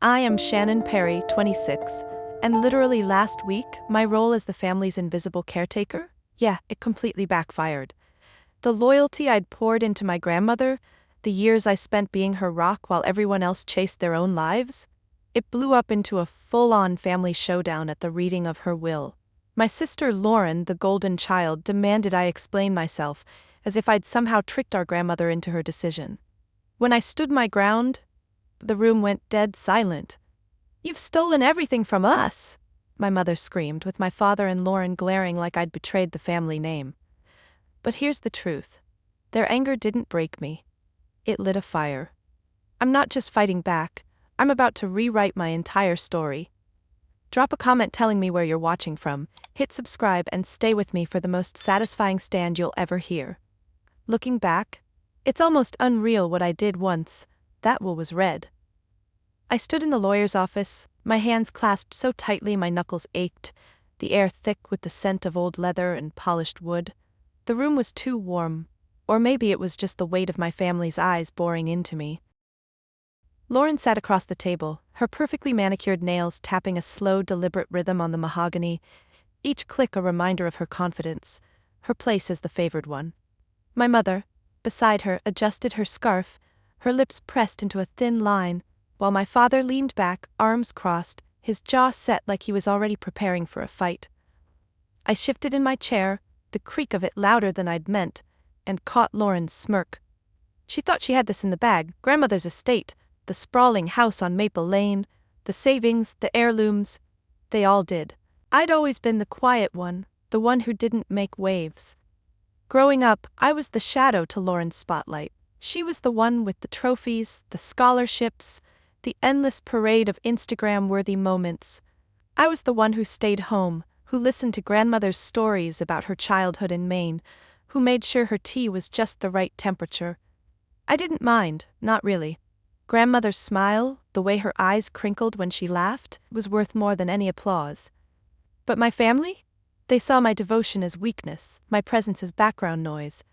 I am Shannon Perry, 26, and literally last week, my role as the family's invisible caretaker? Yeah, it completely backfired. The loyalty I'd poured into my grandmother, the years I spent being her rock while everyone else chased their own lives, it blew up into a full-on family showdown at the reading of her will. My sister Lauren, the golden child, demanded I explain myself, as if I'd somehow tricked our grandmother into her decision. When I stood my ground, the room went dead silent. "You've stolen everything from us," my mother screamed, with my father and Lauren glaring like I'd betrayed the family name. But here's the truth. Their anger didn't break me. It lit a fire. I'm not just fighting back, I'm about to rewrite my entire story. Drop a comment telling me where you're watching from, hit subscribe, and stay with me for the most satisfying stand you'll ever hear. Looking back, it's almost unreal what I did once. That will was read. I stood in the lawyer's office, my hands clasped so tightly my knuckles ached, the air thick with the scent of old leather and polished wood. The room was too warm, or maybe it was just the weight of my family's eyes boring into me. Lauren sat across the table, her perfectly manicured nails tapping a slow, deliberate rhythm on the mahogany, each click a reminder of her confidence, her place as the favored one. My mother, beside her, adjusted her scarf, her lips pressed into a thin line, while my father leaned back, arms crossed, his jaw set like he was already preparing for a fight. I shifted in my chair, the creak of it louder than I'd meant, and caught Lauren's smirk. She thought she had this in the bag: grandmother's estate, the sprawling house on Maple Lane, the savings, the heirlooms. They all did. I'd always been the quiet one, the one who didn't make waves. Growing up, I was the shadow to Lauren's spotlight. She was the one with the trophies, the scholarships, the endless parade of Instagram-worthy moments. I was the one who stayed home, who listened to grandmother's stories about her childhood in Maine, who made sure her tea was just the right temperature. I didn't mind, not really. Grandmother's smile, the way her eyes crinkled when she laughed, was worth more than any applause. But my family? They saw my devotion as weakness, my presence as background noise.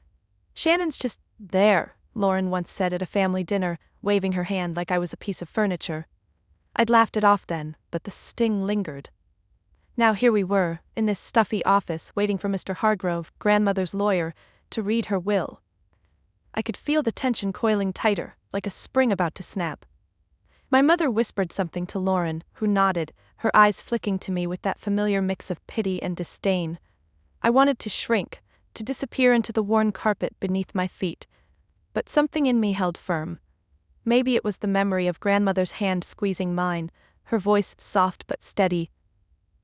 "Shannon's just there," Lauren once said at a family dinner, waving her hand like I was a piece of furniture. I'd laughed it off then, but the sting lingered. Now here we were, in this stuffy office, waiting for Mr. Hargrove, grandmother's lawyer, to read her will. I could feel the tension coiling tighter, like a spring about to snap. My mother whispered something to Lauren, who nodded, her eyes flicking to me with that familiar mix of pity and disdain. I wanted to shrink, to disappear into the worn carpet beneath my feet, but something in me held firm. Maybe it was the memory of grandmother's hand squeezing mine, her voice soft but steady.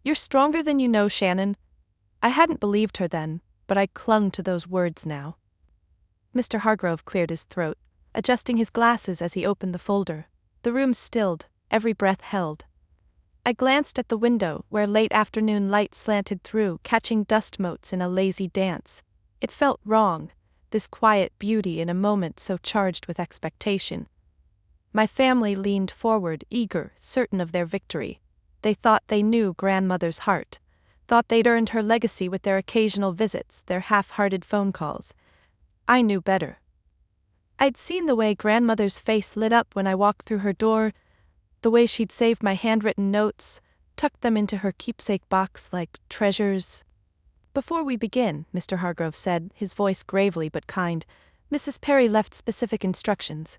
"You're stronger than you know, Shannon." I hadn't believed her then, but I clung to those words now. Mr. Hargrove cleared his throat, adjusting his glasses as he opened the folder. The room stilled, every breath held. I glanced at the window, where late afternoon light slanted through, catching dust motes in a lazy dance. It felt wrong, this quiet beauty in a moment so charged with expectation. My family leaned forward, eager, certain of their victory. They thought they knew grandmother's heart, thought they'd earned her legacy with their occasional visits, their half-hearted phone calls. I knew better. I'd seen the way grandmother's face lit up when I walked through her door, the way she'd saved my handwritten notes, tucked them into her keepsake box like treasures. "Before we begin," Mr. Hargrove said, his voice gravely but kind, "Mrs. Perry left specific instructions."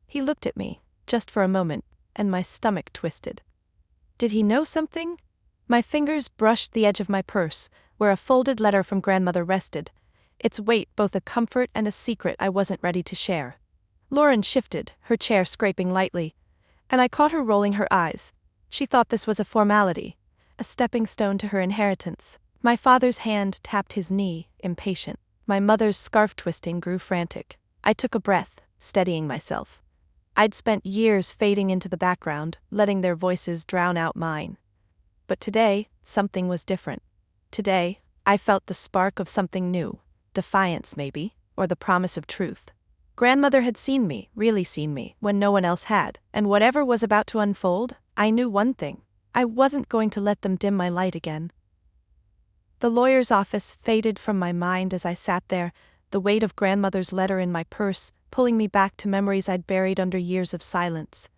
He looked at me, just for a moment, and my stomach twisted. Did he know something? My fingers brushed the edge of my purse, where a folded letter from grandmother rested, its weight both a comfort and a secret I wasn't ready to share. Lauren shifted, her chair scraping lightly, and I caught her rolling her eyes. She thought this was a formality, a stepping stone to her inheritance. My father's hand tapped his knee, impatient. My mother's scarf twisting grew frantic. I took a breath, steadying myself. I'd spent years fading into the background, letting their voices drown out mine. But today, something was different. Today, I felt the spark of something new. Defiance, maybe, or the promise of truth. Grandmother had seen me, really seen me, when no one else had, and whatever was about to unfold, I knew one thing: I wasn't going to let them dim my light again. The lawyer's office faded from my mind as I sat there, the weight of grandmother's letter in my purse, pulling me back to memories I'd buried under years of silence.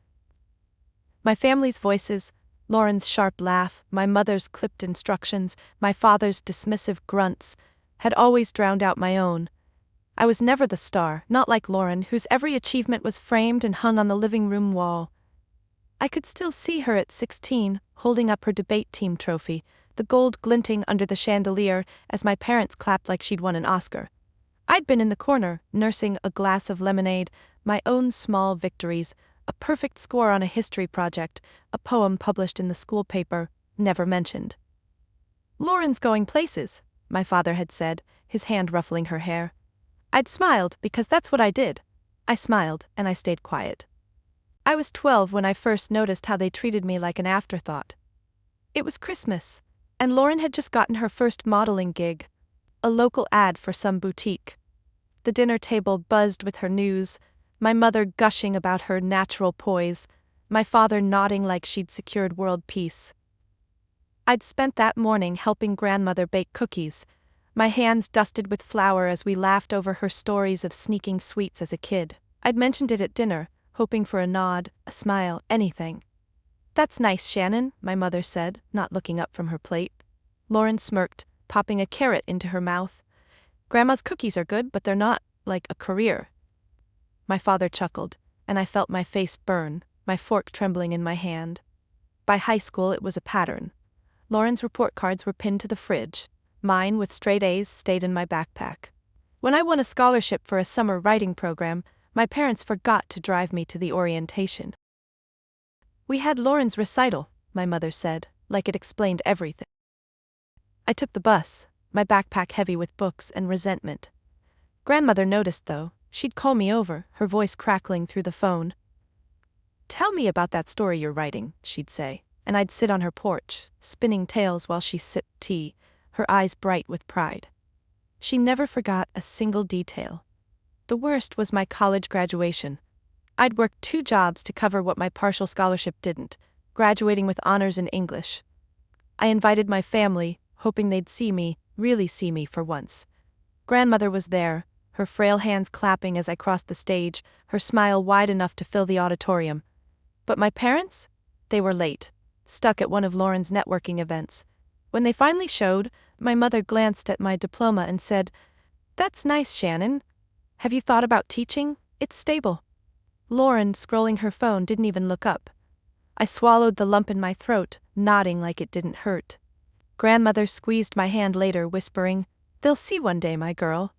My family's voices, Lauren's sharp laugh, my mother's clipped instructions, my father's dismissive grunts, had always drowned out my own. I was never the star, not like Lauren, whose every achievement was framed and hung on the living room wall. I could still see her at 16, holding up her debate team trophy, the gold glinting under the chandelier as my parents clapped like she'd won an Oscar. I'd been in the corner, nursing a glass of lemonade, my own small victories, a perfect score on a history project, a poem published in the school paper, never mentioned. "Lauren's going places," my father had said, his hand ruffling her hair. I'd smiled because that's what I did. I smiled, and I stayed quiet. I was 12 when I first noticed how they treated me like an afterthought. It was Christmas, and Lauren had just gotten her first modeling gig, a local ad for some boutique. The dinner table buzzed with her news, my mother gushing about her natural poise, my father nodding like she'd secured world peace. I'd spent that morning helping grandmother bake cookies, my hands dusted with flour as we laughed over her stories of sneaking sweets as a kid. I'd mentioned it at dinner, hoping for a nod, a smile, anything. "That's nice, Shannon," my mother said, not looking up from her plate. Lauren smirked, popping a carrot into her mouth. "Grandma's cookies are good, but they're not, like, a career." My father chuckled, and I felt my face burn, my fork trembling in my hand. By high school it was a pattern. Lauren's report cards were pinned to the fridge. Mine, with straight A's, stayed in my backpack. When I won a scholarship for a summer writing program, my parents forgot to drive me to the orientation. "We had Lauren's recital," my mother said, like it explained everything. I took the bus, my backpack heavy with books and resentment. Grandmother noticed, though. She'd call me over, her voice crackling through the phone. "Tell me about that story you're writing," she'd say, and I'd sit on her porch, spinning tales while she sipped tea, her eyes bright with pride. She never forgot a single detail. The worst was my college graduation. I'd worked 2 jobs to cover what my partial scholarship didn't, graduating with honors in English. I invited my family, hoping they'd see me, really see me for once. Grandmother was there, her frail hands clapping as I crossed the stage, her smile wide enough to fill the auditorium. But my parents? They were late, stuck at one of Lauren's networking events. When they finally showed, my mother glanced at my diploma and said, "That's nice, Shannon. Have you thought about teaching? It's stable." Lauren, scrolling her phone, didn't even look up. I swallowed the lump in my throat, nodding like it didn't hurt. Grandmother squeezed my hand later, whispering, "They'll see one day, my girl."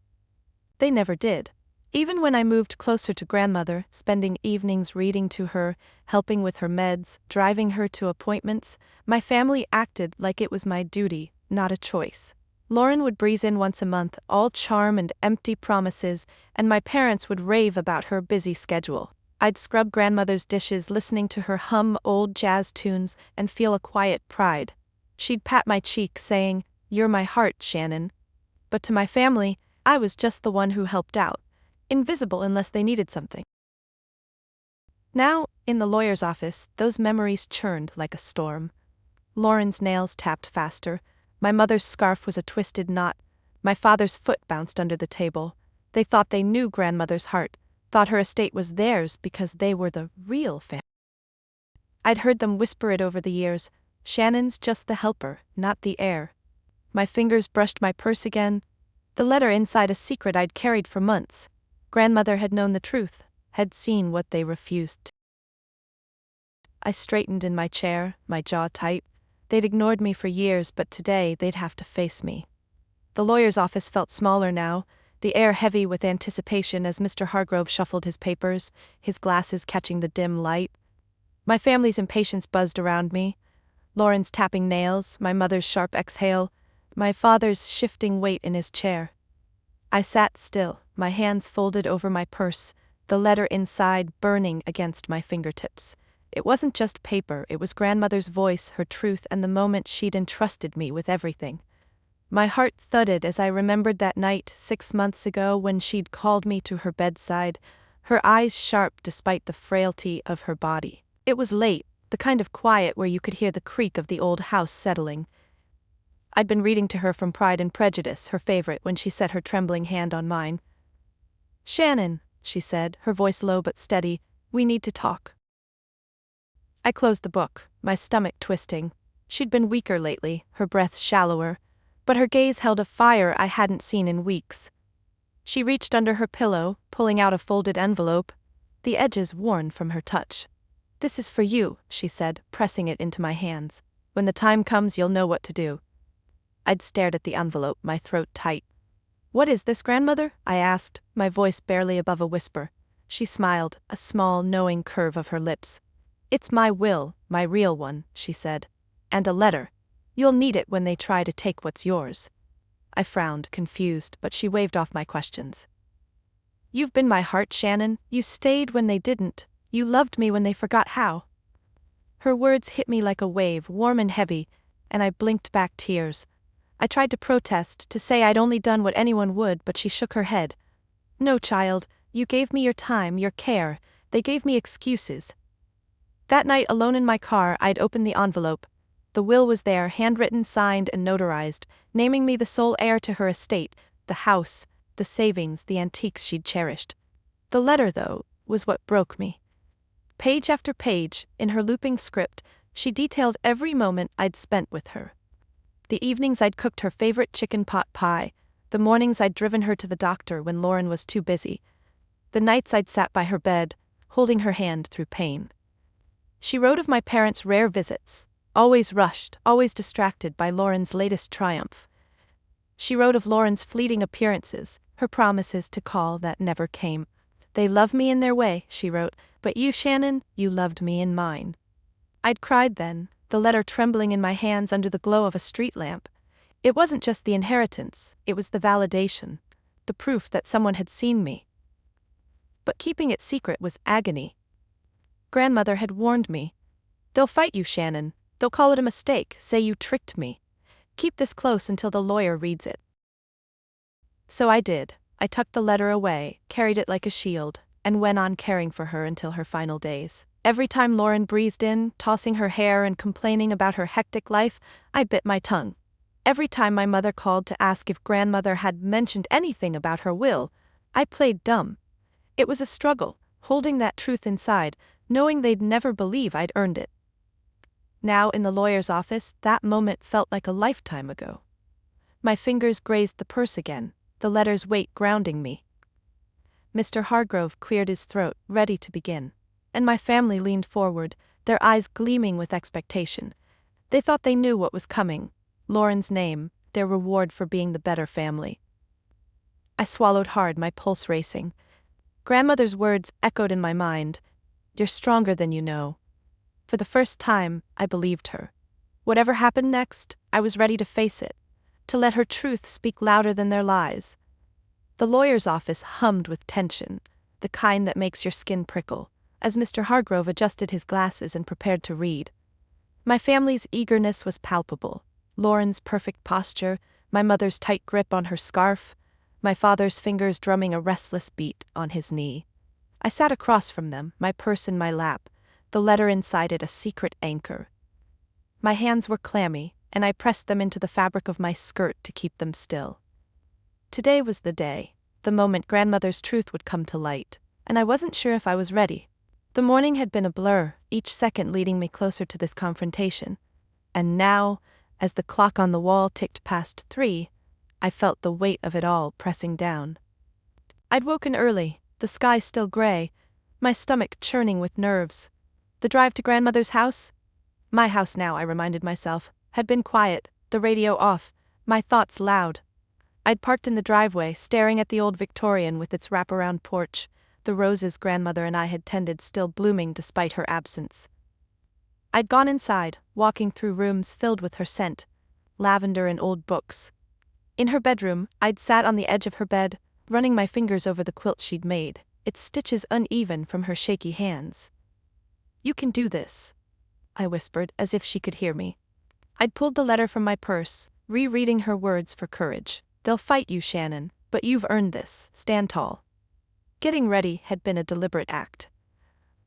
They never did. Even when I moved closer to grandmother, spending evenings reading to her, helping with her meds, driving her to appointments, my family acted like it was my duty, not a choice. Lauren would breeze in once a month, all charm and empty promises, and my parents would rave about her busy schedule. I'd scrub grandmother's dishes listening to her hum old jazz tunes and feel a quiet pride. She'd pat my cheek saying, "You're my heart, Shannon." But to my family, I was just the one who helped out, invisible unless they needed something. Now, in the lawyer's office, those memories churned like a storm. Lauren's nails tapped faster, my mother's scarf was a twisted knot, my father's foot bounced under the table. They thought they knew grandmother's heart, thought her estate was theirs because they were the real family. I'd heard them whisper it over the years, "Shannon's just the helper, not the heir." My fingers brushed my purse again, the letter inside a secret I'd carried for months. Grandmother had known the truth, had seen what they refused. I straightened in my chair, my jaw tight. They'd ignored me for years, but today they'd have to face me. The lawyer's office felt smaller now, the air heavy with anticipation as Mr. Hargrove shuffled his papers, his glasses catching the dim light. My family's impatience buzzed around me. Lauren's tapping nails, my mother's sharp exhale, my father's shifting weight in his chair. I sat still, my hands folded over my purse, the letter inside burning against my fingertips. It wasn't just paper, it was grandmother's voice, her truth, and the moment she'd entrusted me with everything. My heart thudded as I remembered that night 6 months ago when she'd called me to her bedside, her eyes sharp despite the frailty of her body. It was late, the kind of quiet where you could hear the creak of the old house settling. I'd been reading to her from Pride and Prejudice, her favorite, when she set her trembling hand on mine. "Shannon," she said, her voice low but steady, "we need to talk." I closed the book, my stomach twisting. She'd been weaker lately, her breath shallower, but her gaze held a fire I hadn't seen in weeks. She reached under her pillow, pulling out a folded envelope, the edges worn from her touch. "This is for you," she said, pressing it into my hands. "When the time comes, you'll know what to do." I'd stared at the envelope, my throat tight. "What is this, grandmother?" I asked, my voice barely above a whisper. She smiled, a small, knowing curve of her lips. "It's my will, my real one," she said. "And a letter. You'll need it when they try to take what's yours." I frowned, confused, but she waved off my questions. "You've been my heart, Shannon. You stayed when they didn't. You loved me when they forgot how." Her words hit me like a wave, warm and heavy, and I blinked back tears. I tried to protest, to say I'd only done what anyone would, but she shook her head. "No, child, you gave me your time, your care. They gave me excuses." That night, alone in my car, I'd opened the envelope. The will was there, handwritten, signed, and notarized, naming me the sole heir to her estate, the house, the savings, the antiques she'd cherished. The letter, though, was what broke me. Page after page, in her looping script, she detailed every moment I'd spent with her. The evenings I'd cooked her favorite chicken pot pie, the mornings I'd driven her to the doctor when Lauren was too busy, the nights I'd sat by her bed, holding her hand through pain. She wrote of my parents' rare visits, always rushed, always distracted by Lauren's latest triumph. She wrote of Lauren's fleeting appearances, her promises to call that never came. "They love me in their way," she wrote, "but you, Shannon, you loved me in mine." I'd cried then, the letter trembling in my hands under the glow of a street lamp. It wasn't just the inheritance, it was the validation, the proof that someone had seen me. But keeping it secret was agony. Grandmother had warned me. "They'll fight you, Shannon. They'll call it a mistake, say you tricked me. Keep this close until the lawyer reads it." So I did. I tucked the letter away, carried it like a shield, and went on caring for her until her final days. Every time Lauren breezed in, tossing her hair and complaining about her hectic life, I bit my tongue. Every time my mother called to ask if grandmother had mentioned anything about her will, I played dumb. It was a struggle, holding that truth inside, knowing they'd never believe I'd earned it. Now, in the lawyer's office, that moment felt like a lifetime ago. My fingers grazed the purse again, the letter's weight grounding me. Mr. Hargrove cleared his throat, ready to begin. And my family leaned forward, their eyes gleaming with expectation. They thought they knew what was coming. Lauren's name, their reward for being the better family. I swallowed hard, my pulse racing. Grandmother's words echoed in my mind. "You're stronger than you know." For the first time, I believed her. Whatever happened next, I was ready to face it, to let her truth speak louder than their lies. The lawyer's office hummed with tension, the kind that makes your skin prickle, as Mr. Hargrove adjusted his glasses and prepared to read. My family's eagerness was palpable. Lauren's perfect posture, my mother's tight grip on her scarf, my father's fingers drumming a restless beat on his knee. I sat across from them, my purse in my lap, the letter inside it a secret anchor. My hands were clammy, and I pressed them into the fabric of my skirt to keep them still. Today was the day, the moment grandmother's truth would come to light, and I wasn't sure if I was ready. The morning had been a blur, each second leading me closer to this confrontation. And now, as the clock on the wall ticked past 3, I felt the weight of it all pressing down. I'd woken early, the sky still gray, my stomach churning with nerves. The drive to grandmother's house? My house now, I reminded myself, had been quiet, the radio off, my thoughts loud. I'd parked in the driveway, staring at the old Victorian with its wraparound porch, the roses grandmother and I had tended still blooming despite her absence. I'd gone inside, walking through rooms filled with her scent, lavender and old books. In her bedroom, I'd sat on the edge of her bed, running my fingers over the quilt she'd made, its stitches uneven from her shaky hands. "You can do this," I whispered, as if she could hear me. I'd pulled the letter from my purse, rereading her words for courage. "They'll fight you, Shannon, but you've earned this. Stand tall." Getting ready had been a deliberate act.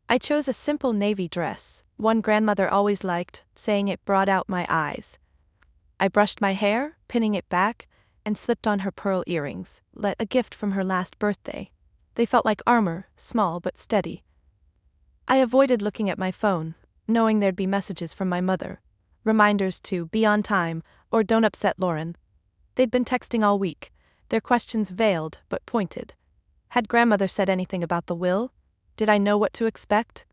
I chose a simple navy dress, one grandmother always liked, saying it brought out my eyes. I brushed my hair, pinning it back, and slipped on her pearl earrings, a gift from her last birthday. They felt like armor, small but steady. I avoided looking at my phone, knowing there'd be messages from my mother. Reminders to be on time, or don't upset Lauren. They'd been texting all week, their questions veiled but pointed. Had grandmother said anything about the will? Did I know what to expect?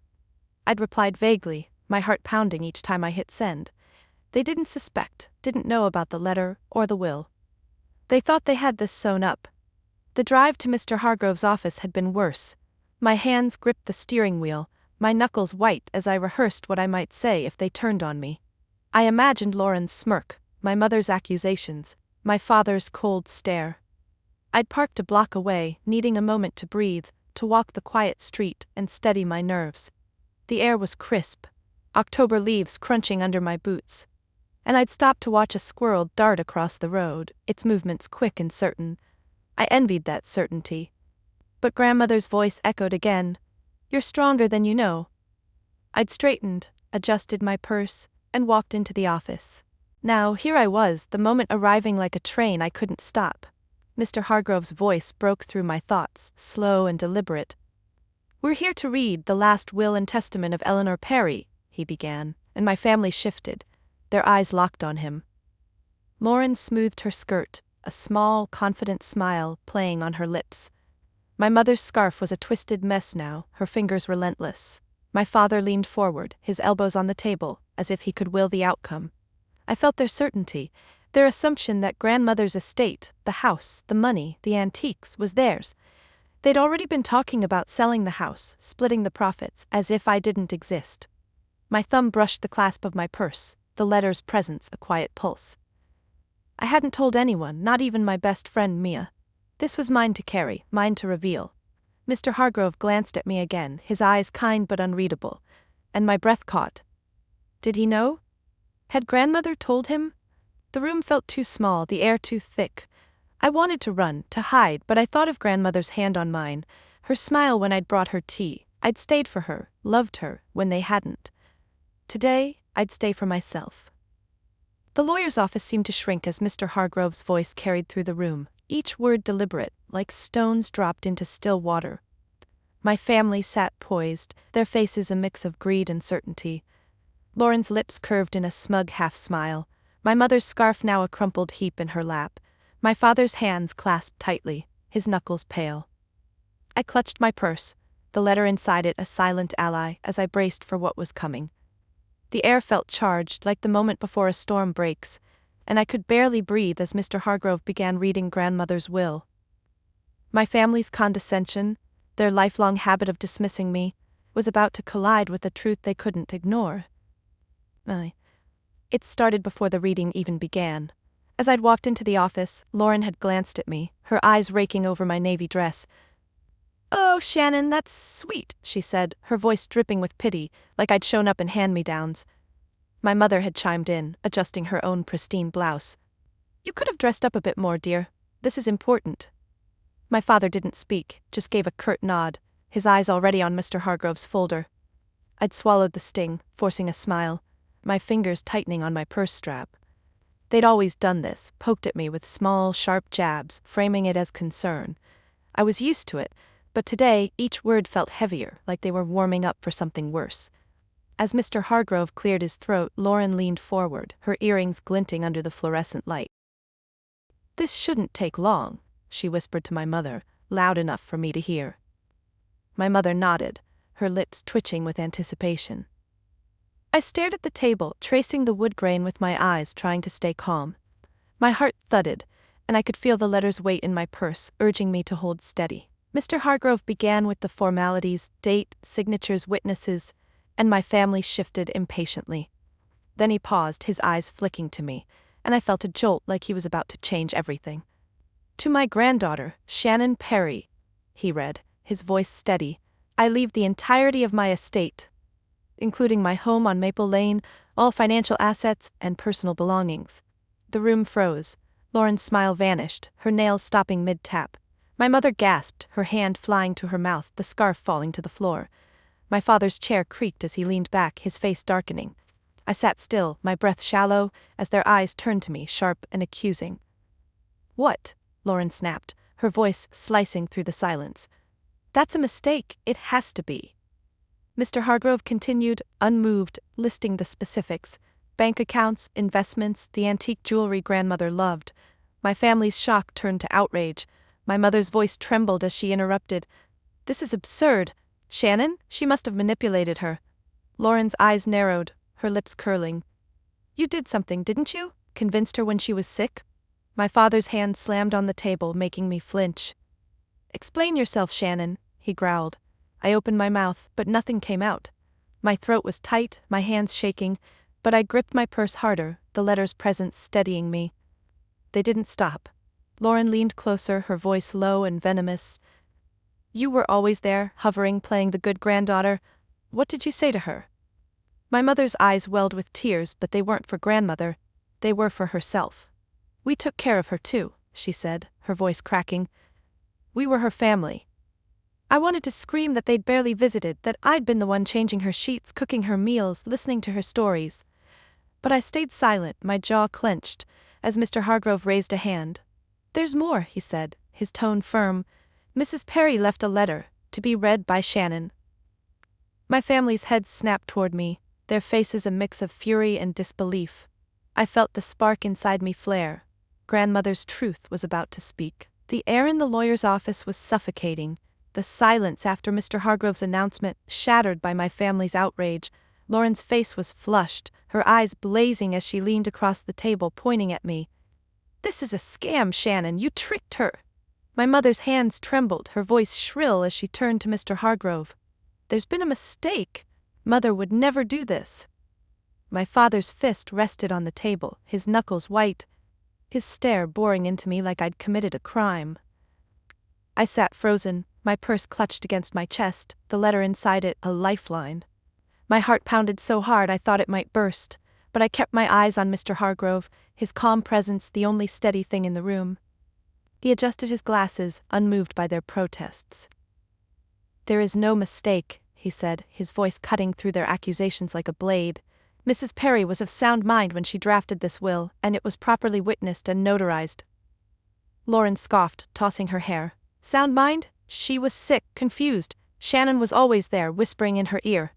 I'd replied vaguely, my heart pounding each time I hit send. They didn't suspect, didn't know about the letter or the will. They thought they had this sewn up. The drive to Mr. Hargrove's office had been worse. My hands gripped the steering wheel, my knuckles white as I rehearsed what I might say if they turned on me. I imagined Lauren's smirk, my mother's accusations, my father's cold stare. I'd parked a block away, needing a moment to breathe, to walk the quiet street and steady my nerves. The air was crisp, October leaves crunching under my boots. And I'd stopped to watch a squirrel dart across the road, its movements quick and certain. I envied that certainty. But grandmother's voice echoed again, "You're stronger than you know." I'd straightened, adjusted my purse, and walked into the office. Now, here I was, the moment arriving like a train I couldn't stop. Mr. Hargrove's voice broke through my thoughts, slow and deliberate. "We're here to read the last will and testament of Eleanor Perry," he began, and my family shifted, their eyes locked on him. Lauren smoothed her skirt, a small, confident smile playing on her lips. My mother's scarf was a twisted mess now, her fingers relentless. My father leaned forward, his elbows on the table, as if he could will the outcome. I felt their certainty, their assumption that grandmother's estate, the house, the money, the antiques, was theirs. They'd already been talking about selling the house, splitting the profits, as if I didn't exist. My thumb brushed the clasp of my purse, the letter's presence a quiet pulse. I hadn't told anyone, not even my best friend Mia. This was mine to carry, mine to reveal. Mr. Hargrove glanced at me again, his eyes kind but unreadable, and my breath caught. Did he know? Had grandmother told him? The room felt too small, the air too thick. I wanted to run, to hide, but I thought of grandmother's hand on mine, her smile when I'd brought her tea. I'd stayed for her, loved her, when they hadn't. Today, I'd stay for myself. The lawyer's office seemed to shrink as Mr. Hargrove's voice carried through the room, each word deliberate, like stones dropped into still water. My family sat poised, their faces a mix of greed and certainty. Lauren's lips curved in a smug half-smile, my mother's scarf now a crumpled heap in her lap, my father's hands clasped tightly, his knuckles pale. I clutched my purse, the letter inside it a silent ally as I braced for what was coming. The air felt charged, like the moment before a storm breaks, and I could barely breathe as Mr. Hargrove began reading grandmother's will. My family's condescension, their lifelong habit of dismissing me, was about to collide with the truth they couldn't ignore. It started before the reading even began. As I'd walked into the office, Lauren had glanced at me, her eyes raking over my navy dress. "Oh, Shannon, that's sweet," she said, her voice dripping with pity, like I'd shown up in hand-me-downs. My mother had chimed in, adjusting her own pristine blouse. "You could have dressed up a bit more, dear. This is important." My father didn't speak, just gave a curt nod, his eyes already on Mr. Hargrove's folder. I'd swallowed the sting, forcing a smile, my fingers tightening on my purse strap. They'd always done this, poked at me with small, sharp jabs, framing it as concern. I was used to it, but today each word felt heavier, like they were warming up for something worse. As Mr. Hargrove cleared his throat, Lauren leaned forward, her earrings glinting under the fluorescent light. "This shouldn't take long," she whispered to my mother, loud enough for me to hear. My mother nodded, her lips twitching with anticipation. I stared at the table, tracing the wood grain with my eyes, trying to stay calm. My heart thudded, and I could feel the letter's weight in my purse, urging me to hold steady. Mr. Hargrove began with the formalities, date, signatures, witnesses, and my family shifted impatiently. Then he paused, his eyes flicking to me, and I felt a jolt like he was about to change everything. "To my granddaughter, Shannon Perry," he read, his voice steady, "I leave the entirety of my estate, including my home on Maple Lane, all financial assets, and personal belongings." The room froze. Lauren's smile vanished, her nails stopping mid-tap. My mother gasped, her hand flying to her mouth, the scarf falling to the floor. My father's chair creaked as he leaned back, his face darkening. I sat still, my breath shallow, as their eyes turned to me, sharp and accusing. "What?" Lauren snapped, her voice slicing through the silence. "That's a mistake, it has to be." Mr. Hargrove continued, unmoved, listing the specifics: bank accounts, investments, the antique jewelry grandmother loved. My family's shock turned to outrage. My mother's voice trembled as she interrupted. "This is absurd. Shannon, she must have manipulated her." Lauren's eyes narrowed, her lips curling. "You did something, didn't you? Convinced her when she was sick?" My father's hand slammed on the table, making me flinch. "Explain yourself, Shannon," he growled. I opened my mouth, but nothing came out. My throat was tight, my hands shaking, but I gripped my purse harder, the letter's presence steadying me. They didn't stop. Lauren leaned closer, her voice low and venomous. "You were always there, hovering, playing the good granddaughter. What did you say to her?" My mother's eyes welled with tears, but they weren't for grandmother. They were for herself. "We took care of her too," she said, her voice cracking. "We were her family." I wanted to scream that they'd barely visited, that I'd been the one changing her sheets, cooking her meals, listening to her stories. But I stayed silent, my jaw clenched, as Mr. Hargrove raised a hand. "There's more," he said, his tone firm. "Mrs. Perry left a letter, to be read by Shannon." My family's heads snapped toward me, their faces a mix of fury and disbelief. I felt the spark inside me flare. Grandmother's truth was about to speak. The air in the lawyer's office was suffocating. The silence after Mr. Hargrove's announcement, shattered by my family's outrage. Lauren's face was flushed, her eyes blazing as she leaned across the table, pointing at me. "This is a scam, Shannon, you tricked her." My mother's hands trembled, her voice shrill as she turned to Mr. Hargrove. "There's been a mistake. Mother would never do this." My father's fist rested on the table, his knuckles white, his stare boring into me like I'd committed a crime. I sat frozen, my purse clutched against my chest, the letter inside it a lifeline. My heart pounded so hard I thought it might burst, but I kept my eyes on Mr. Hargrove, his calm presence the only steady thing in the room. He adjusted his glasses, unmoved by their protests. "There is no mistake," he said, his voice cutting through their accusations like a blade. "Mrs. Perry was of sound mind when she drafted this will, and it was properly witnessed and notarized." Lauren scoffed, tossing her hair. "Sound mind? She was sick, confused. Shannon was always there, whispering in her ear."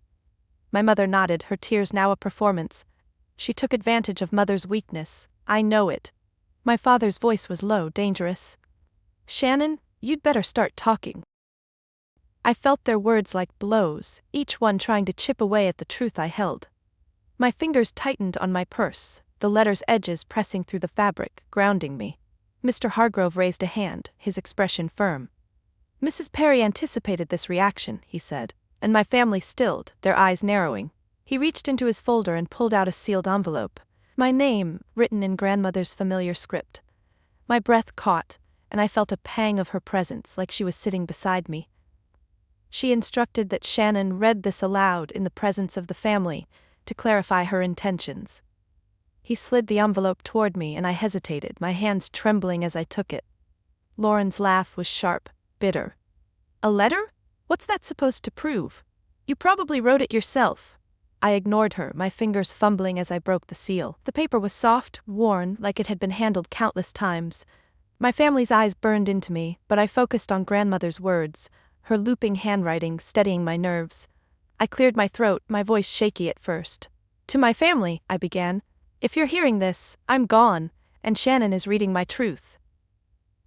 My mother nodded, her tears now a performance. "She took advantage of Mother's weakness. I know it." My father's voice was low, dangerous. "Shannon, you'd better start talking." I felt their words like blows, each one trying to chip away at the truth I held. My fingers tightened on my purse, the letter's edges pressing through the fabric, grounding me. Mr. Hargrove raised a hand, his expression firm. "Mrs. Perry anticipated this reaction," he said, and my family stilled, their eyes narrowing. He reached into his folder and pulled out a sealed envelope. My name, written in grandmother's familiar script. My breath caught, and I felt a pang of her presence, like she was sitting beside me. She instructed that Shannon read this aloud in the presence of the family, to clarify her intentions. He slid the envelope toward me and I hesitated, my hands trembling as I took it. Lauren's laugh was sharp, bitter. "A letter? What's that supposed to prove? You probably wrote it yourself." I ignored her, my fingers fumbling as I broke the seal. The paper was soft, worn, like it had been handled countless times. My family's eyes burned into me, but I focused on grandmother's words, her looping handwriting steadying my nerves. I cleared my throat, my voice shaky at first. "To my family," I began. "If you're hearing this, I'm gone, and Shannon is reading my truth."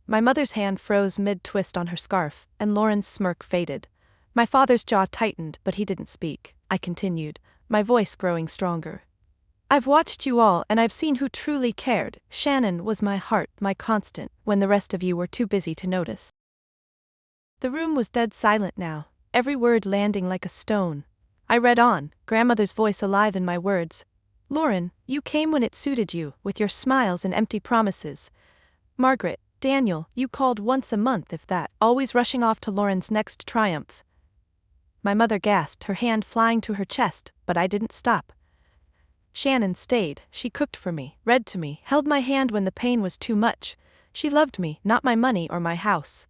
My mother's hand froze mid-twist on her scarf, and Lauren's smirk faded. My father's jaw tightened, but he didn't speak. I continued, my voice growing stronger. "I've watched you all, and I've seen who truly cared. Shannon was my heart, my constant, when the rest of you were too busy to notice." The room was dead silent now, every word landing like a stone. I read on, grandmother's voice alive in my words. "Lauren, you came when it suited you, with your smiles and empty promises. Margaret, Daniel, you called once a month if that, always rushing off to Lauren's next triumph." My mother gasped, her hand flying to her chest, but I didn't stop. "Shannon stayed, she cooked for me, read to me, held my hand when the pain was too much. She loved me, not my money or my house."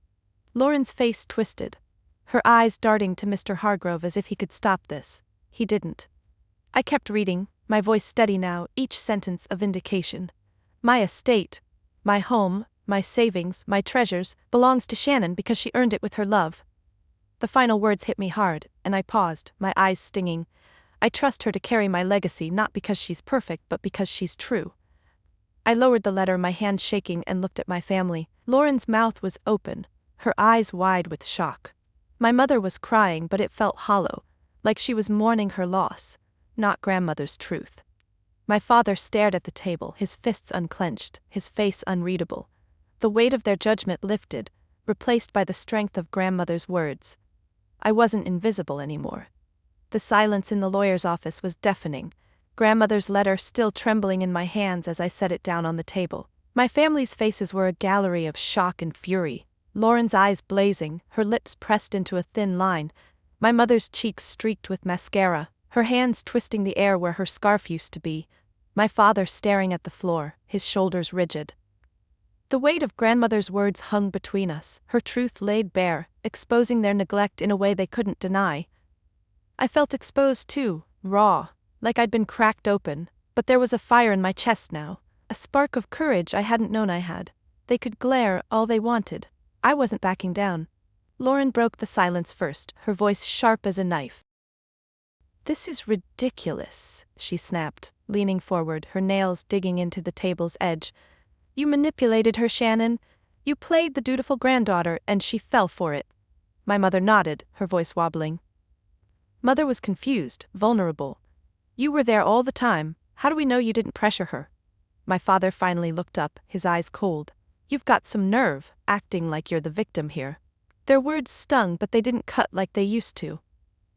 Lauren's face twisted, her eyes darting to Mr. Hargrove as if he could stop this. He didn't. I kept reading, my voice steady now, each sentence a vindication. "My estate, my home, my savings, my treasures, belongs to Shannon because she earned it with her love." The final words hit me hard, and I paused, my eyes stinging. I trust her to carry my legacy not because she's perfect but because she's true. I lowered the letter, my hands shaking, and looked at my family. Lauren's mouth was open, her eyes wide with shock. My mother was crying, but it felt hollow, like she was mourning her loss, not grandmother's truth. My father stared at the table, his fists unclenched, his face unreadable. The weight of their judgment lifted, replaced by the strength of grandmother's words. I wasn't invisible anymore. The silence in the lawyer's office was deafening, grandmother's letter still trembling in my hands as I set it down on the table. My family's faces were a gallery of shock and fury, Lauren's eyes blazing, her lips pressed into a thin line, my mother's cheeks streaked with mascara, her hands twisting the air where her scarf used to be, my father staring at the floor, his shoulders rigid. The weight of grandmother's words hung between us, her truth laid bare, exposing their neglect in a way they couldn't deny. I felt exposed too, raw, like I'd been cracked open, but there was a fire in my chest now, a spark of courage I hadn't known I had. They could glare all they wanted. I wasn't backing down. Lauren broke the silence first, her voice sharp as a knife. "This is ridiculous," she snapped, leaning forward, her nails digging into the table's edge. "You manipulated her, Shannon. You played the dutiful granddaughter, and she fell for it." My mother nodded, her voice wobbling. Mother was confused, vulnerable. "You were there all the time. How do we know you didn't pressure her?" My father finally looked up, his eyes cold. "You've got some nerve, acting like you're the victim here." Their words stung, but they didn't cut like they used to.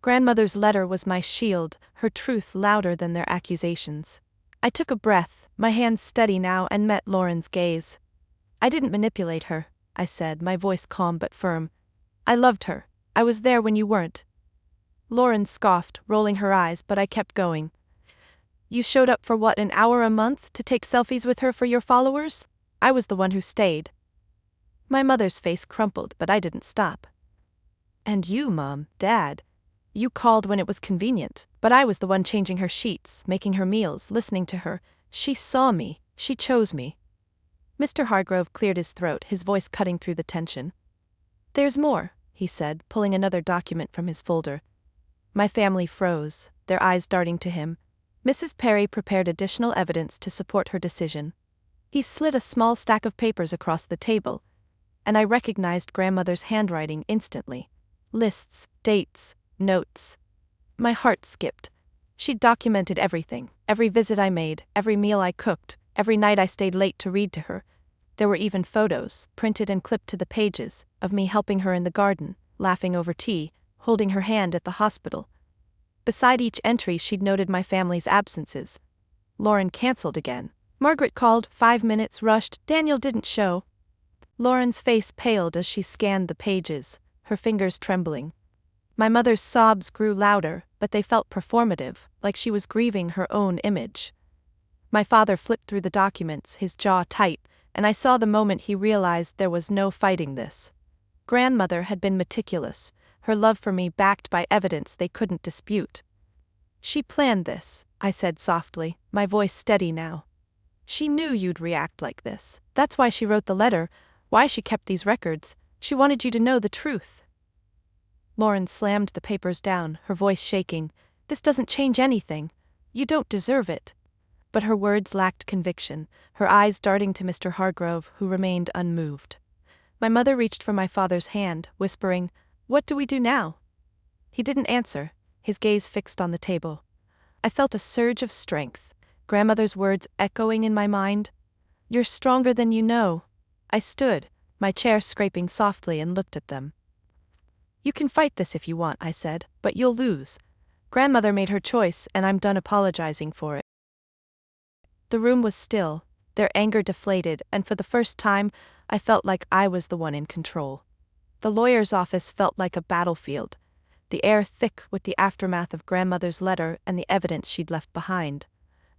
Grandmother's letter was my shield, her truth louder than their accusations. I took a breath, my hands steady now, and met Lauren's gaze. "I didn't manipulate her," I said, my voice calm but firm. "I loved her. I was there when you weren't." Lauren scoffed, rolling her eyes, but I kept going. "You showed up for what, an hour a month, to take selfies with her for your followers? I was the one who stayed." My mother's face crumpled, but I didn't stop. "And you, Mom, Dad. You called when it was convenient, but I was the one changing her sheets, making her meals, listening to her. She saw me. She chose me." Mr. Hargrove cleared his throat, his voice cutting through the tension. "There's more," he said, pulling another document from his folder. My family froze, their eyes darting to him. Mrs. Perry prepared additional evidence to support her decision. He slid a small stack of papers across the table, and I recognized grandmother's handwriting instantly. Lists, dates, notes. My heart skipped. She'd documented everything, every visit I made, every meal I cooked, every night I stayed late to read to her. There were even photos, printed and clipped to the pages, of me helping her in the garden, laughing over tea, holding her hand at the hospital. Beside each entry she'd noted my family's absences. Lauren canceled again. Margaret called, 5 minutes, rushed, Daniel didn't show. Lauren's face paled as she scanned the pages, her fingers trembling. My mother's sobs grew louder, but they felt performative, like she was grieving her own image. My father flipped through the documents, his jaw tight, and I saw the moment he realized there was no fighting this. Grandmother had been meticulous, her love for me backed by evidence they couldn't dispute. "She planned this," I said softly, my voice steady now. "She knew you'd react like this. That's why she wrote the letter, why she kept these records. She wanted you to know the truth." Lauren slammed the papers down, her voice shaking. "This doesn't change anything. You don't deserve it." But her words lacked conviction, her eyes darting to Mr. Hargrove, who remained unmoved. My mother reached for my father's hand, whispering, "What do we do now?" He didn't answer, his gaze fixed on the table. I felt a surge of strength, grandmother's words echoing in my mind. "You're stronger than you know." I stood, my chair scraping softly, and looked at them. "You can fight this if you want," I said, "but you'll lose. Grandmother made her choice, and I'm done apologizing for it." The room was still, their anger deflated, and for the first time, I felt like I was the one in control. The lawyer's office felt like a battlefield, the air thick with the aftermath of grandmother's letter and the evidence she'd left behind.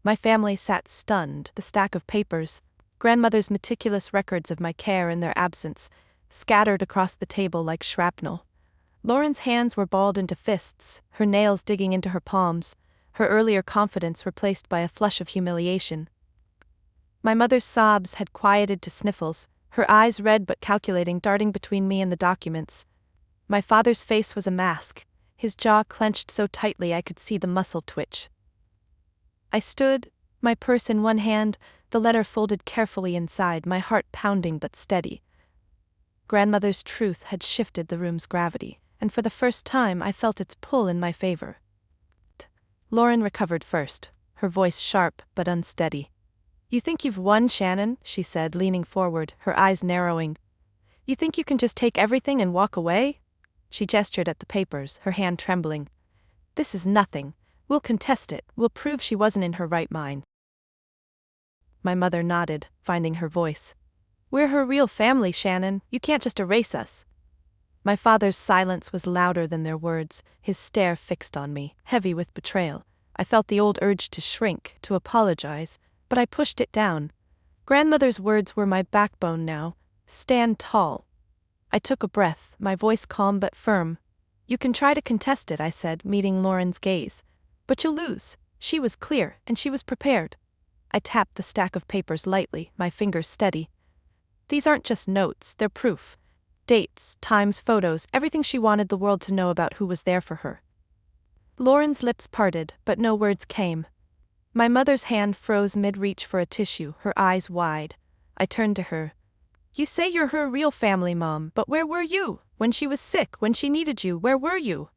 My family sat stunned, the stack of papers, grandmother's meticulous records of my care in their absence, scattered across the table like shrapnel. Lauren's hands were balled into fists, her nails digging into her palms, her earlier confidence replaced by a flush of humiliation. My mother's sobs had quieted to sniffles, her eyes red but calculating darting between me and the documents. My father's face was a mask, his jaw clenched so tightly I could see the muscle twitch. I stood, my purse in one hand, the letter folded carefully inside, my heart pounding but steady. Grandmother's truth had shifted the room's gravity, and for the first time I felt its pull in my favor. Lauren recovered first, her voice sharp but unsteady. "You think you've won, Shannon?" she said, leaning forward, her eyes narrowing. "You think you can just take everything and walk away?" She gestured at the papers, her hand trembling. "This is nothing. We'll contest it, we'll prove she wasn't in her right mind." My mother nodded, finding her voice. "We're her real family, Shannon. You can't just erase us." My father's silence was louder than their words, his stare fixed on me, heavy with betrayal. I felt the old urge to shrink, to apologize, but I pushed it down. Grandmother's words were my backbone now. Stand tall. I took a breath, my voice calm but firm. "You can try to contest it," I said, meeting Lauren's gaze. "But you'll lose." She was clear, and she was prepared. I tapped the stack of papers lightly, my fingers steady. "These aren't just notes, they're proof. Dates, times, photos, everything she wanted the world to know about who was there for her." Lauren's lips parted, but no words came. My mother's hand froze mid-reach for a tissue, her eyes wide. I turned to her. "You say you're her real family, Mom, but where were you? When she was sick, when she needed you, where were you?"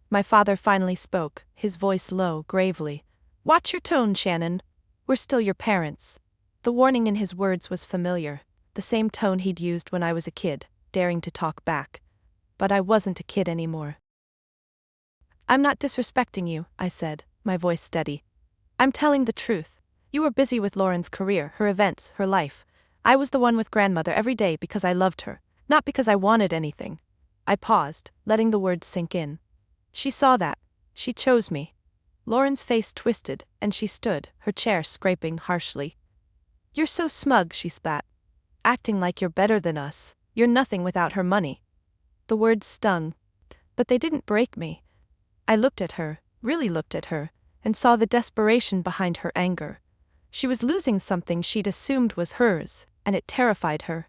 My father finally spoke, his voice low, gravely. "Watch your tone, Shannon. We're still your parents." The warning in his words was familiar, the same tone he'd used when I was a kid, daring to talk back. But I wasn't a kid anymore. "I'm not disrespecting you," I said, my voice steady. "I'm telling the truth. You were busy with Lauren's career, her events, her life. I was the one with grandmother every day because I loved her, not because I wanted anything." I paused, letting the words sink in. "She saw that. She chose me." Lauren's face twisted, and she stood, her chair scraping harshly. "You're so smug," she spat. "Acting like you're better than us. You're nothing without her money." The words stung, but they didn't break me. I looked at her, really looked at her, and saw the desperation behind her anger. She was losing something she'd assumed was hers, and it terrified her.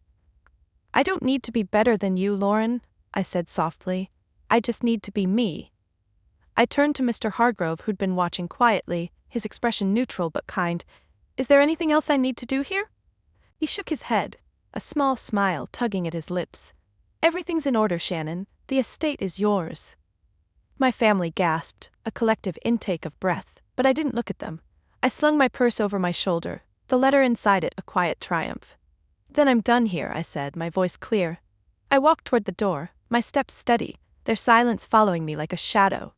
"I don't need to be better than you, Lauren," I said softly. "I just need to be me." I turned to Mr. Hargrove, who'd been watching quietly, his expression neutral but kind. "Is there anything else I need to do here?" He shook his head, a small smile tugging at his lips. "Everything's in order, Shannon. The estate is yours." My family gasped, a collective intake of breath, but I didn't look at them. I slung my purse over my shoulder, the letter inside it a quiet triumph. "Then I'm done here," I said, my voice clear. I walked toward the door, my steps steady, their silence following me like a shadow.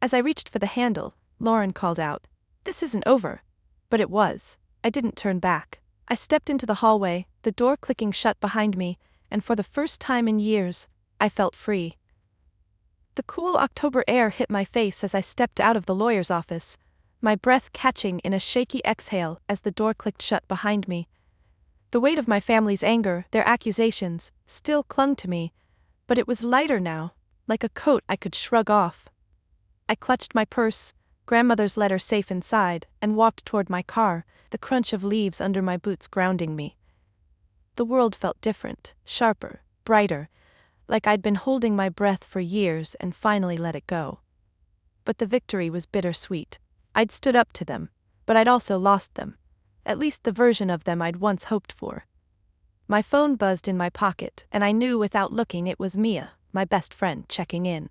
As I reached for the handle, Lauren called out, "This isn't over." But it was. I didn't turn back. I stepped into the hallway, the door clicking shut behind me, and for the first time in years, I felt free. The cool October air hit my face as I stepped out of the lawyer's office, my breath catching in a shaky exhale as the door clicked shut behind me. The weight of my family's anger, their accusations, still clung to me, but it was lighter now, like a coat I could shrug off. I clutched my purse, grandmother's letter safe inside, and walked toward my car, the crunch of leaves under my boots grounding me. The world felt different, sharper, brighter, like I'd been holding my breath for years and finally let it go. But the victory was bittersweet. I'd stood up to them, but I'd also lost them, at least the version of them I'd once hoped for. My phone buzzed in my pocket, and I knew without looking it was Mia, my best friend, checking in.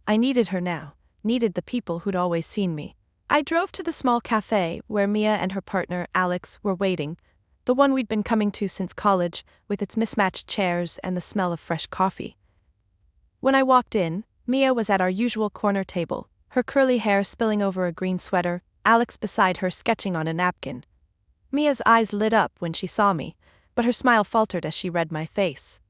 I needed her now, needed the people who'd always seen me. I drove to the small cafe where Mia and her partner, Alex, were waiting, the one we'd been coming to since college, with its mismatched chairs and the smell of fresh coffee. When I walked in, Mia was at our usual corner table, her curly hair spilling over a green sweater, Alex beside her sketching on a napkin. Mia's eyes lit up when she saw me, but her smile faltered as she read my face.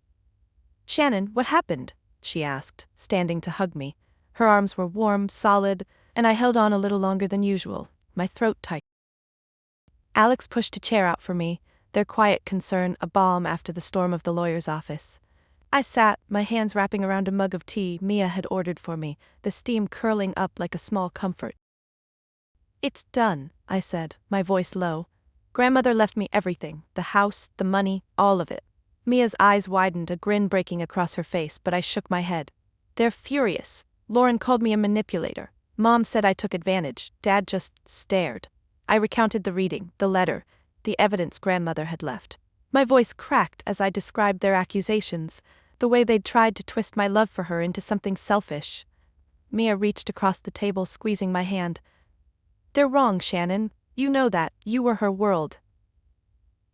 "Shannon, what happened?" she asked, standing to hug me. Her arms were warm, solid, and I held on a little longer than usual, my throat tight. Alex pushed a chair out for me, their quiet concern a balm after the storm of the lawyer's office. I sat, my hands wrapping around a mug of tea Mia had ordered for me, the steam curling up like a small comfort. "It's done," I said, my voice low. "Grandmother left me everything, the house, the money, all of it." Mia's eyes widened, a grin breaking across her face, but I shook my head. They're furious. Lauren called me a manipulator. Mom said I took advantage. Dad just stared. I recounted the reading, the letter, the evidence grandmother had left. My voice cracked as I described their accusations, the way they'd tried to twist my love for her into something selfish. Mia reached across the table, squeezing my hand. They're wrong, Shannon. You know that. You were her world.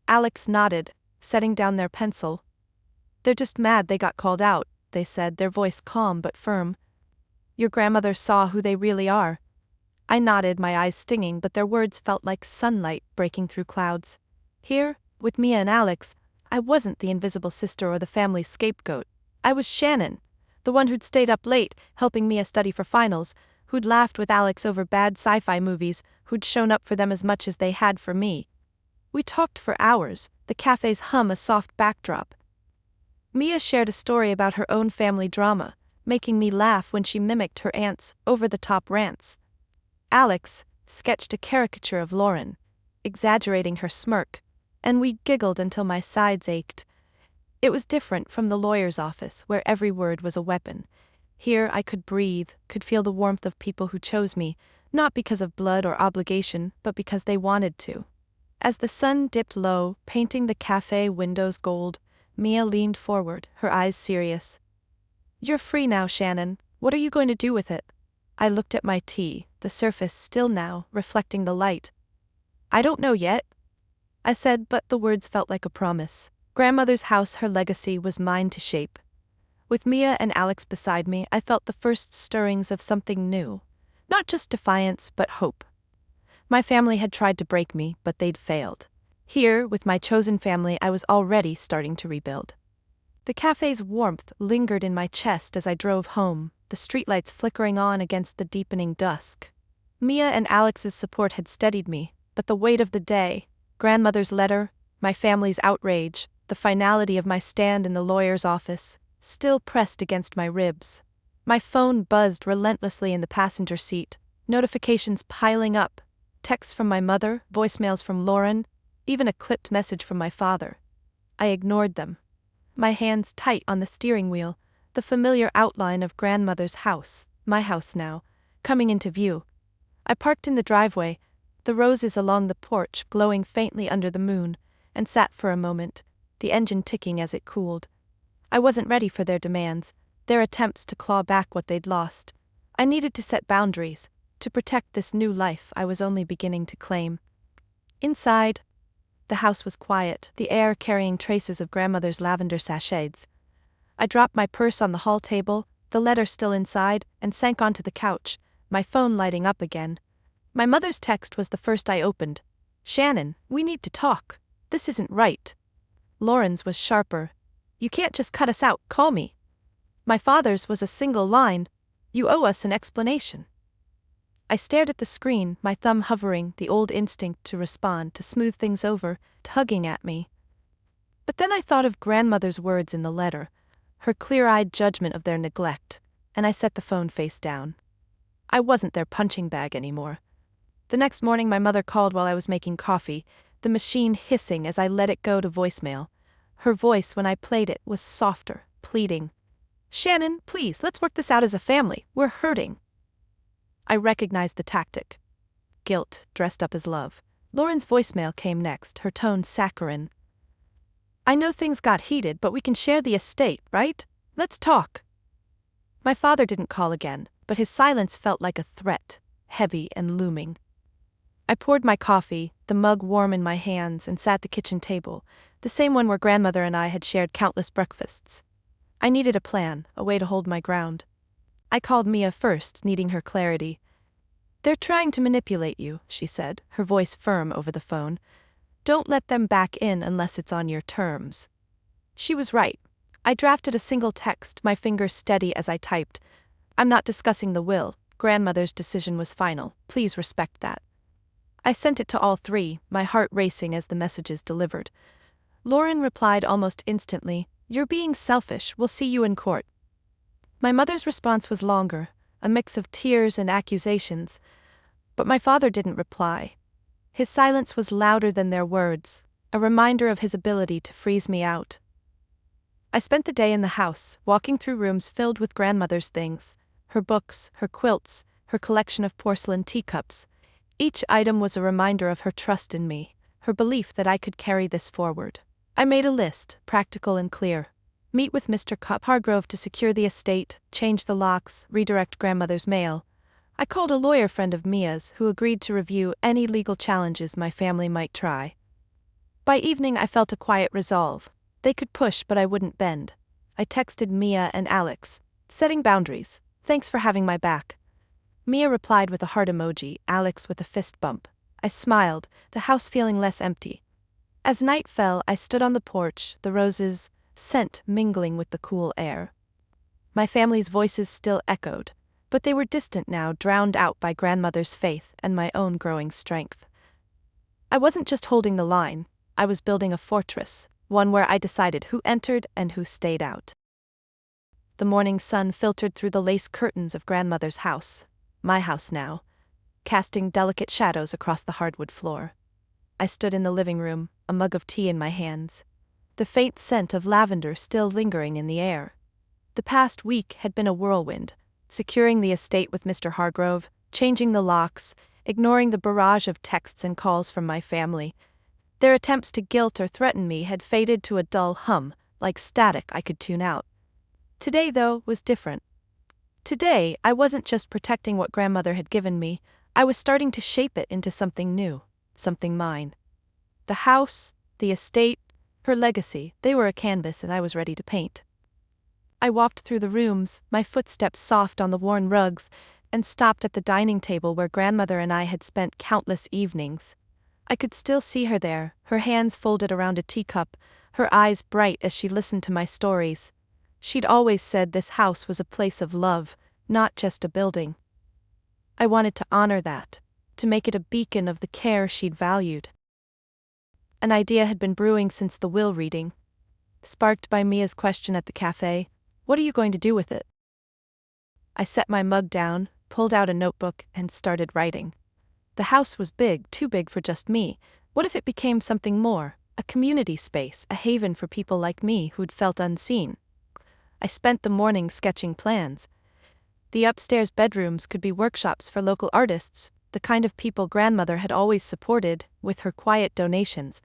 Alex nodded, setting down their pencil. They're just mad they got called out, they said, their voice calm but firm. Your grandmother saw who they really are. I nodded, my eyes stinging, but their words felt like sunlight breaking through clouds. Here, with Mia and Alex, I wasn't the invisible sister or the family's scapegoat. I was Shannon, the one who'd stayed up late, helping Mia study for finals, who'd laughed with Alex over bad sci-fi movies, who'd shown up for them as much as they had for me. We talked for hours, the cafe's hum a soft backdrop. Mia shared a story about her own family drama, making me laugh when she mimicked her aunt's over-the-top rants. Alex sketched a caricature of Lauren, exaggerating her smirk, and we giggled until my sides ached. It was different from the lawyer's office, where every word was a weapon. Here I could breathe, could feel the warmth of people who chose me, not because of blood or obligation, but because they wanted to. As the sun dipped low, painting the cafe windows gold, Mia leaned forward, her eyes serious. You're free now, Shannon. What are you going to do with it? I looked at my tea, the surface still now, reflecting the light. I don't know yet, I said, but the words felt like a promise. Grandmother's house, her legacy, was mine to shape. With Mia and Alex beside me, I felt the first stirrings of something new. Not just defiance, but hope. My family had tried to break me, but they'd failed. Here, with my chosen family, I was already starting to rebuild. The cafe's warmth lingered in my chest as I drove home, the streetlights flickering on against the deepening dusk. Mia and Alex's support had steadied me, but the weight of the day, grandmother's letter, my family's outrage, the finality of my stand in the lawyer's office, still pressed against my ribs. My phone buzzed relentlessly in the passenger seat, notifications piling up, texts from my mother, voicemails from Lauren, even a clipped message from my father. I ignored them. My hands tight on the steering wheel, the familiar outline of grandmother's house, my house now, coming into view. I parked in the driveway, the roses along the porch glowing faintly under the moon, and sat for a moment, the engine ticking as it cooled. I wasn't ready for their demands, their attempts to claw back what they'd lost. I needed to set boundaries, to protect this new life I was only beginning to claim. Inside, the house was quiet, the air carrying traces of grandmother's lavender sachets. I dropped my purse on the hall table, the letter still inside, and sank onto the couch, my phone lighting up again. My mother's text was the first I opened. Shannon, we need to talk. This isn't right. Lauren's was sharper. You can't just cut us out, call me. My father's was a single line. You owe us an explanation. I stared at the screen, my thumb hovering, the old instinct to respond, to smooth things over, tugging at me. But then I thought of grandmother's words in the letter, her clear-eyed judgment of their neglect, and I set the phone face down. I wasn't their punching bag anymore. The next morning my mother called while I was making coffee, the machine hissing as I let it go to voicemail. Her voice when I played it was softer, pleading. Shannon, please, let's work this out as a family. We're hurting. I recognized the tactic. Guilt, dressed up as love. Lauren's voicemail came next, her tone saccharine. I know things got heated, but we can share the estate, right? Let's talk. My father didn't call again, but his silence felt like a threat, heavy and looming. I poured my coffee, the mug warm in my hands, and sat at the kitchen table, the same one where grandmother and I had shared countless breakfasts. I needed a plan, a way to hold my ground. I called Mia first, needing her clarity. They're trying to manipulate you, she said, her voice firm over the phone. Don't let them back in unless it's on your terms. She was right. I drafted a single text, my fingers steady as I typed. I'm not discussing the will. Grandmother's decision was final. Please respect that. I sent it to all three, my heart racing as the messages delivered. Lauren replied almost instantly, You're being selfish, we'll see you in court. My mother's response was longer, a mix of tears and accusations, but my father didn't reply. His silence was louder than their words, a reminder of his ability to freeze me out. I spent the day in the house, walking through rooms filled with grandmother's things, her books, her quilts, her collection of porcelain teacups. Each item was a reminder of her trust in me, her belief that I could carry this forward. I made a list, practical and clear. Meet with Mr. Hargrove to secure the estate, change the locks, redirect grandmother's mail. I called a lawyer friend of Mia's who agreed to review any legal challenges my family might try. By evening I felt a quiet resolve. They could push but I wouldn't bend. I texted Mia and Alex, setting boundaries. Thanks for having my back. Mia replied with a heart emoji, Alex with a fist bump. I smiled, the house feeling less empty. As night fell, I stood on the porch, the roses' scent mingling with the cool air. My family's voices still echoed, but they were distant now, drowned out by grandmother's faith and my own growing strength. I wasn't just holding the line, I was building a fortress, one where I decided who entered and who stayed out. The morning sun filtered through the lace curtains of grandmother's house, my house now, casting delicate shadows across the hardwood floor. I stood in the living room, a mug of tea in my hands, the faint scent of lavender still lingering in the air. The past week had been a whirlwind, securing the estate with Mr. Hargrove, changing the locks, ignoring the barrage of texts and calls from my family. Their attempts to guilt or threaten me had faded to a dull hum, like static I could tune out. Today, though, was different. Today, I wasn't just protecting what grandmother had given me, I was starting to shape it into something new, something mine. The house, the estate, her legacy, they were a canvas and I was ready to paint. I walked through the rooms, my footsteps soft on the worn rugs, and stopped at the dining table where grandmother and I had spent countless evenings. I could still see her there, her hands folded around a teacup, her eyes bright as she listened to my stories. She'd always said this house was a place of love, not just a building. I wanted to honor that, to make it a beacon of the care she'd valued. An idea had been brewing since the will reading, sparked by Mia's question at the cafe, "What are you going to do with it?" I set my mug down, pulled out a notebook, and started writing. The house was big, too big for just me. What if it became something more, a community space, a haven for people like me who'd felt unseen? I spent the morning sketching plans. The upstairs bedrooms could be workshops for local artists, the kind of people grandmother had always supported, with her quiet donations.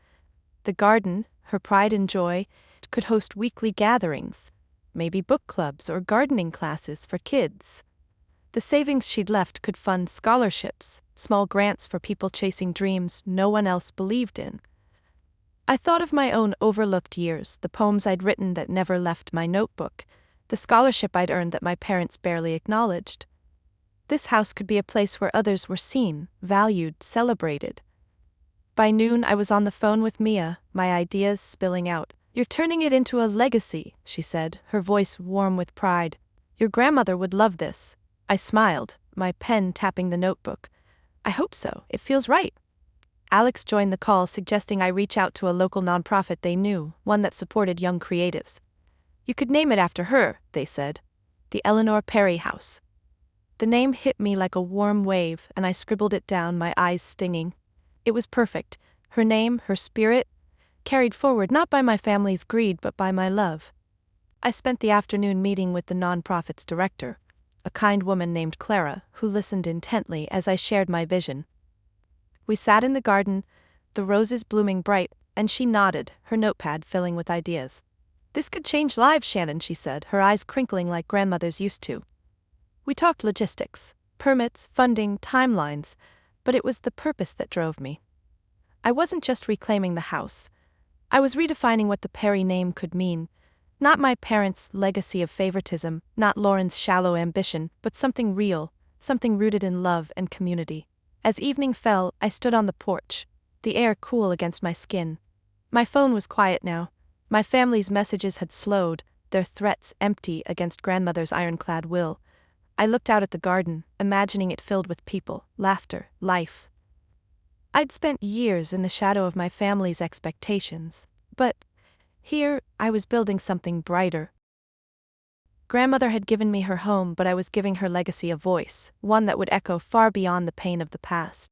The garden, her pride and joy, could host weekly gatherings, maybe book clubs or gardening classes for kids. The savings she'd left could fund scholarships, small grants for people chasing dreams no one else believed in. I thought of my own overlooked years, the poems I'd written that never left my notebook, the scholarship I'd earned that my parents barely acknowledged. This house could be a place where others were seen, valued, celebrated. By noon I was on the phone with Mia, my ideas spilling out. "You're turning it into a legacy," she said, her voice warm with pride. "Your grandmother would love this." I smiled, my pen tapping the notebook. "I hope so, it feels right." Alex joined the call, suggesting I reach out to a local nonprofit they knew, one that supported young creatives. "You could name it after her," they said. "The Eleanor Perry House." The name hit me like a warm wave, and I scribbled it down, my eyes stinging. It was perfect, her name, her spirit, carried forward not by my family's greed but by my love. I spent the afternoon meeting with the nonprofit's director, a kind woman named Clara, who listened intently as I shared my vision. We sat in the garden, the roses blooming bright, and she nodded, her notepad filling with ideas. "This could change lives, Shannon," she said, her eyes crinkling like grandmother's used to. We talked logistics, permits, funding, timelines, but it was the purpose that drove me. I wasn't just reclaiming the house. I was redefining what the Perry name could mean. Not my parents' legacy of favoritism, not Lauren's shallow ambition, but something real, something rooted in love and community. As evening fell, I stood on the porch, the air cool against my skin. My phone was quiet now. My family's messages had slowed, their threats empty against grandmother's ironclad will. I looked out at the garden, imagining it filled with people, laughter, life. I'd spent years in the shadow of my family's expectations, but here I was building something brighter. Grandmother had given me her home, but I was giving her legacy a voice, one that would echo far beyond the pain of the past.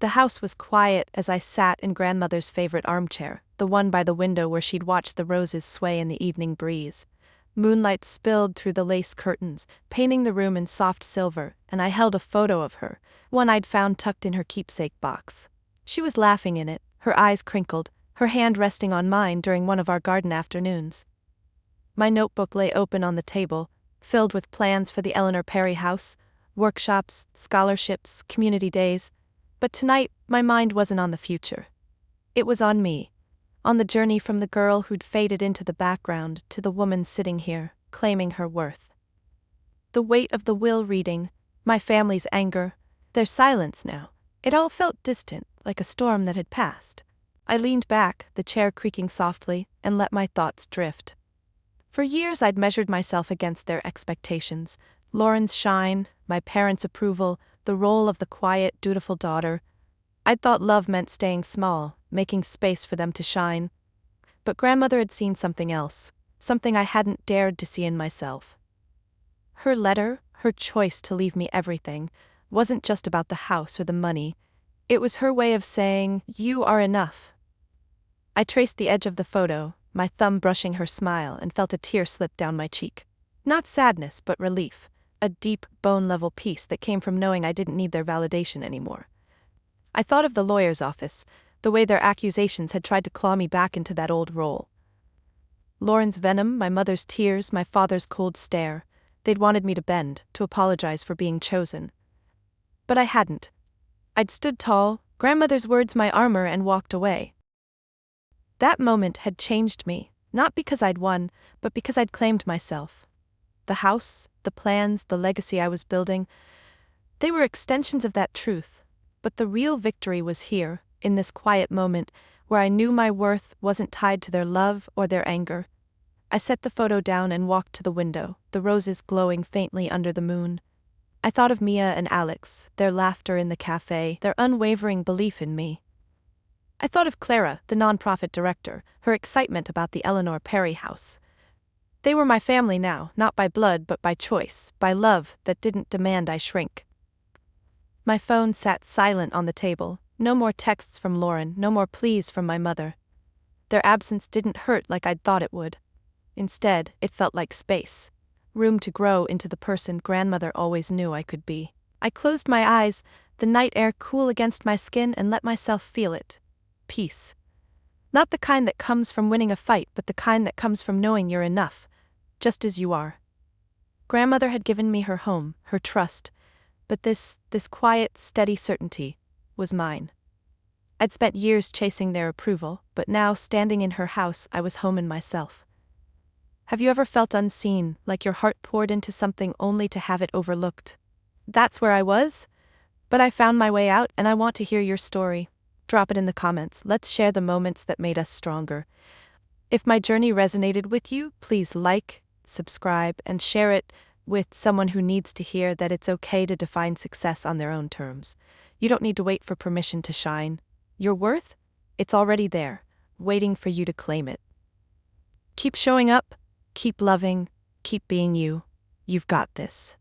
The house was quiet as I sat in grandmother's favorite armchair, the one by the window where she'd watch the roses sway in the evening breeze. Moonlight spilled through the lace curtains, painting the room in soft silver, and I held a photo of her, one I'd found tucked in her keepsake box. She was laughing in it, her eyes crinkled, her hand resting on mine during one of our garden afternoons. My notebook lay open on the table, filled with plans for the Eleanor Perry house, workshops, scholarships, community days. But tonight, my mind wasn't on the future. It was on me, on the journey from the girl who'd faded into the background to the woman sitting here, claiming her worth. The weight of the will reading, my family's anger, their silence now, it all felt distant, like a storm that had passed. I leaned back, the chair creaking softly, and let my thoughts drift. For years I'd measured myself against their expectations, Lauren's shine, my parents' approval, the role of the quiet, dutiful daughter. I'd thought love meant staying small, making space for them to shine. But grandmother had seen something else, something I hadn't dared to see in myself. Her letter, her choice to leave me everything, wasn't just about the house or the money. It was her way of saying, "You are enough." I traced the edge of the photo, my thumb brushing her smile, and felt a tear slip down my cheek. Not sadness, but relief, a deep, bone-level peace that came from knowing I didn't need their validation anymore. I thought of the lawyer's office, the way their accusations had tried to claw me back into that old role. Lauren's venom, my mother's tears, my father's cold stare. They'd wanted me to bend, to apologize for being chosen. But I hadn't. I'd stood tall, grandmother's words my armor, and walked away. That moment had changed me, not because I'd won, but because I'd claimed myself. The house, the plans, the legacy I was building, they were extensions of that truth. But the real victory was here, in this quiet moment, where I knew my worth wasn't tied to their love or their anger. I set the photo down and walked to the window, the roses glowing faintly under the moon. I thought of Mia and Alex, their laughter in the cafe, their unwavering belief in me. I thought of Clara, the nonprofit director, her excitement about the Eleanor Perry house. They were my family now, not by blood but by choice, by love that didn't demand I shrink. My phone sat silent on the table, no more texts from Lauren, no more pleas from my mother. Their absence didn't hurt like I'd thought it would. Instead, it felt like space, room to grow into the person grandmother always knew I could be. I closed my eyes, the night air cool against my skin, and let myself feel it. Peace. Not the kind that comes from winning a fight, but the kind that comes from knowing you're enough, just as you are. Grandmother had given me her home, her trust, but this quiet, steady certainty was mine. I'd spent years chasing their approval, but now, standing in her house, I was home in myself. Have you ever felt unseen, like your heart poured into something only to have it overlooked? That's where I was, but I found my way out, and I want to hear your story. Drop it in the comments. Let's share the moments that made us stronger. If my journey resonated with you, please like, subscribe, and share it with someone who needs to hear that it's okay to define success on their own terms. You don't need to wait for permission to shine. Your worth? It's already there, waiting for you to claim it. Keep showing up, keep loving, keep being you. You've got this.